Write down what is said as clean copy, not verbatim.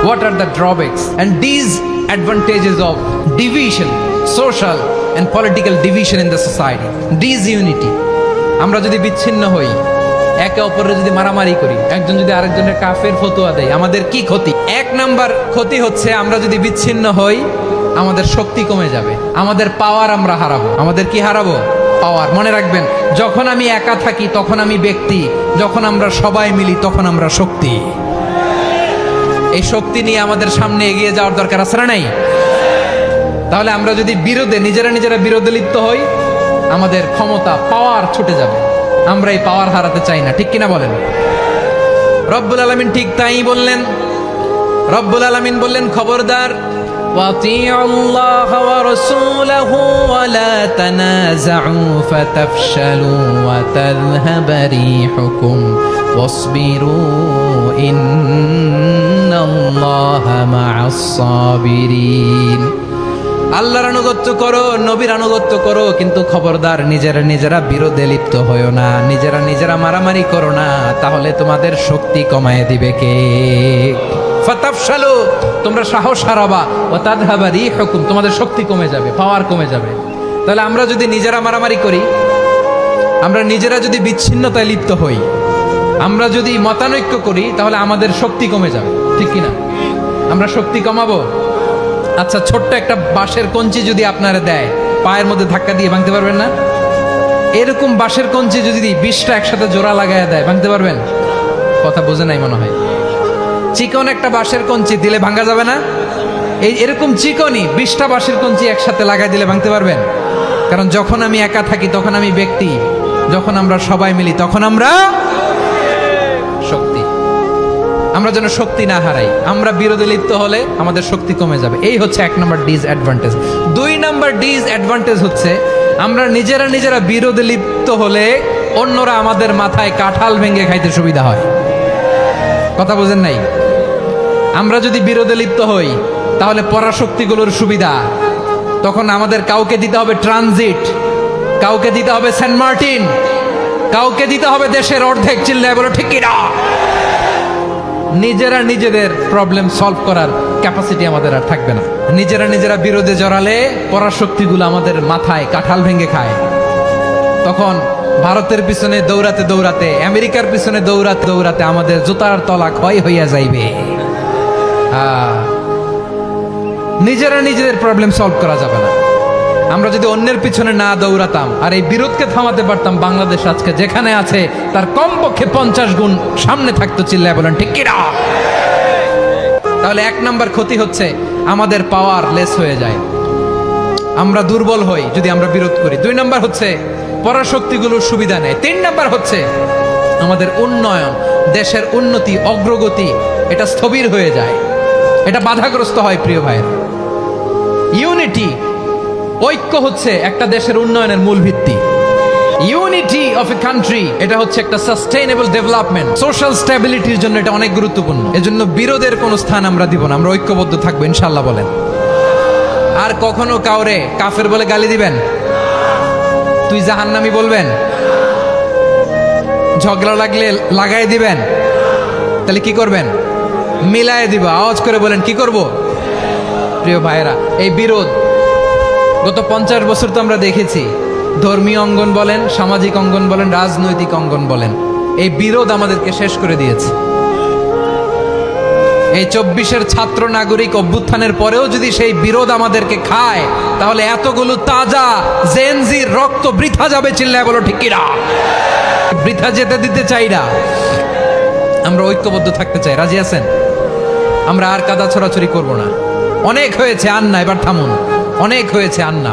what are the drawbacks and disadvantages of division, social and political division in the society, disunity. আমরা যদি বিচ্ছিন্ন হই, একে অপরের যদি মারামারি করি, একজন যদি আরেকজনের কাফের ফতোয়া দেয়, আমাদের কি ক্ষতি? এক নাম্বার ক্ষতি হচ্ছে আমরা যদি বিচ্ছিন্ন হই, আমাদের শক্তি কমে যাবে, আমাদের পাওয়ার আমরা হারাবো। আমাদের কি হারাবো? পাওয়ার। মনে রাখবেন, যখন আমি একা থাকি তখন আমি ব্যক্তি, যখন আমরা সবাই মিলি তখন আমরা শক্তি। এই শক্তি নিয়ে আমাদের সামনে এগিয়ে যাওয়ার দরকার আছে না নাই? তাহলে আমরা যদি নিজেরা বিরোধে লিপ্ত হই, আমাদের ক্ষমতা, পাওয়ার ছুটে যাবে। আমরা এই পাওয়ার হারাতে চাই না, ঠিক কিনা বলেন? রব্বুল আলামিন ঠিক তাই বললেন। রব্বুল আলামিন বললেন, খবরদার, ওয়াতিউল্লাহ ওয়া রাসূলাহু ওয়া লা তানাযাউ ফাতাফশালু ওয়া তাযহাবা রিহুকুম ওয়াসবিরু ইন্নাল্লাহা মা'আস সাবিরিন। আল্লাহর আনুগত্য করো, নবীর আনুগত্য করো, কিন্তু খবরদার নিজেরা বিরোধে লিপ্ত হয়ো না, নিজেরা মারামারি করো না, তাহলে তোমাদের শক্তি কমায় দিবে কে? ফাতাফশালু, তোমরা সাহস হারাবা, ওয়া তাযহাবা রিহুকুম, তোমাদের শক্তি কমে যাবে, পাওয়ার কমে যাবে। তাহলে আমরা যদি নিজেরা মারামারি করি, আমরা নিজেরা যদি বিচ্ছিন্নতায় লিপ্ত হই, আমরা যদি মতানৈক্য করি, তাহলে আমাদের শক্তি কমে যাবে, ঠিক কিনা? আমরা শক্তি কমাবো। আচ্ছা, ছোট্ট একটা বাঁশের কঞ্চি যদি আপনারা দেয়, পায়ের মধ্যে ধাক্কা দিয়ে ভাঙতে পারবেন না? এরকম বাঁশের কঞ্চি যদি 20টা একসাথে জোড়া লাগায় দেয়, ভাঙতে পারবেন? কথা বোঝে নাই মনে হয়। চিকন একটা বাঁশের কঞ্চি দিলে ভাঙা যাবে না? এরকম চিকনই 20টা বাঁশের কঞ্চি একসাথে লাগাই দিলে ভাঙতে পারবেন? কারণ যখন আমি একা থাকি তখন আমি ব্যক্তি, যখন আমরা সবাই মিলি তখন আমরা শক্তি। আমরা যেন শক্তি না হারাই। আমরা বিরোধে লিপ্ত হলে আমাদের শক্তি কমে যাবে। এই হচ্ছে 1 নম্বর ডিসঅ্যাডভান্টেজ। 2 নম্বর ডিসঅ্যাডভান্টেজ হচ্ছে আমরা নিজেরা বিরোধে লিপ্ত হলে অন্যরা আমাদের মাথায় কাঁঠাল ভেঙে খাইতে সুবিধা হয়। কথা বোঝেন নাই? আমরা যদি বিরোধে লিপ্ত হই, তাহলে পরাশক্তিগুলোর সুবিধা, তখন আমাদের কাউকে দিতে হবে ট্রানজিট, কাউকে দিতে হবে সেন্ট মার্টিন, কাউকে দিতে হবে দেশের অর্ধেক। চিল্লায় বলো ঠিক কিনা? নিজেদের প্রবলেম সলভ করার ক্যাপাসিটি আমাদের আর থাকবে না। নিজেরা বিরোধে জড়ালে পরাশক্তিগুলো আমাদের মাথায় কাঁঠাল ভেঙে খায়। তখন ভারতের পিছনে দৌড়াতে, আমেরিকার পিছনে দৌড়াতে আমাদের জুতার তলা ক্ষয় হইয়া যাইবে। নিজেদের প্রবলেম সলভ করা যাবে না। আমরা যদি অন্যের পিছনে না দৌড়াতাম আর এই বিরোধকে থামাতে পারতাম, বাংলাদেশ আজকে যেখানে আছে তার কমপক্ষে 50 গুণ সামনে থাকতো। চিল্লায় বলেন ঠিক কিনা? তাহলে 1 নাম্বার ক্ষতি হচ্ছে আমাদের পাওয়ার লেস হয়ে যায়, আমরা দুর্বল হই যদি আমরা বিরোধ করি। 2 নাম্বার হচ্ছে পরাশক্তিগুলোর সুবিধা নেয়। 3 নাম্বার হচ্ছে আমাদের উন্নয়ন, দেশের উন্নতি, অগ্রগতি, এটা স্থবির হয়ে যায়, এটা বাধাগ্রস্ত হয়। প্রিয় ভাইয়েরা, ইউনিটি, ঐক্য হচ্ছে একটা দেশের উন্নয়নের মূল ভিত্তি। ইউনিটি অফ এ কান্ট্রি, এটা হচ্ছে একটা সাস্টেইনেবল ডেভেলপমেন্ট, সোশ্যাল স্ট্যাবিলিটির জন্য এটা অনেক গুরুত্বপূর্ণ। এজন্য বিরোধের কোনো স্থান আমরা দিব না, আমরা ঐক্যবদ্ধ থাকবো ইনশাআল্লাহ বলেন। আর কখনো কাউরে কাফের বলে গালি দিবেন? তুই জাহান্নামী বলবেন? ঝগড়া লাগলে লাগাই দিবেন? তাহলে কি করবেন? মিলায় দিব। আওয়াজ করে বলেন কি করব? প্রিয় ভাইয়েরা, এই বিরোধ গত 50 বছর তো আমরা দেখেছি, ধর্মীয় অঙ্গন বলেন, সামাজিক অঙ্গন বলেন, রাজনৈতিক অঙ্গন বলেন, এই বিরোধ আমাদেরকে শেষ করে দিয়েছে। এই 24-এর ছাত্র নাগরিক অভ্যুত্থানের পরেও যদি সেই বিরোধ আমাদেরকে খায়, তাহলে এতগুলো তাজা জেনজির রক্ত বৃথা যাবে। চিল্লায় বলো ঠিক কিনা? বৃথা যেতে দিতে চাই না, আমরা ঐক্যবদ্ধ থাকতে চাই। রাজি আছেন? আমরা আর কাদা ছড়াছড়ি করব না। অনেক হয়েছে, আন্না, এবার থামুন। অনেক হয়েছে, আন্না।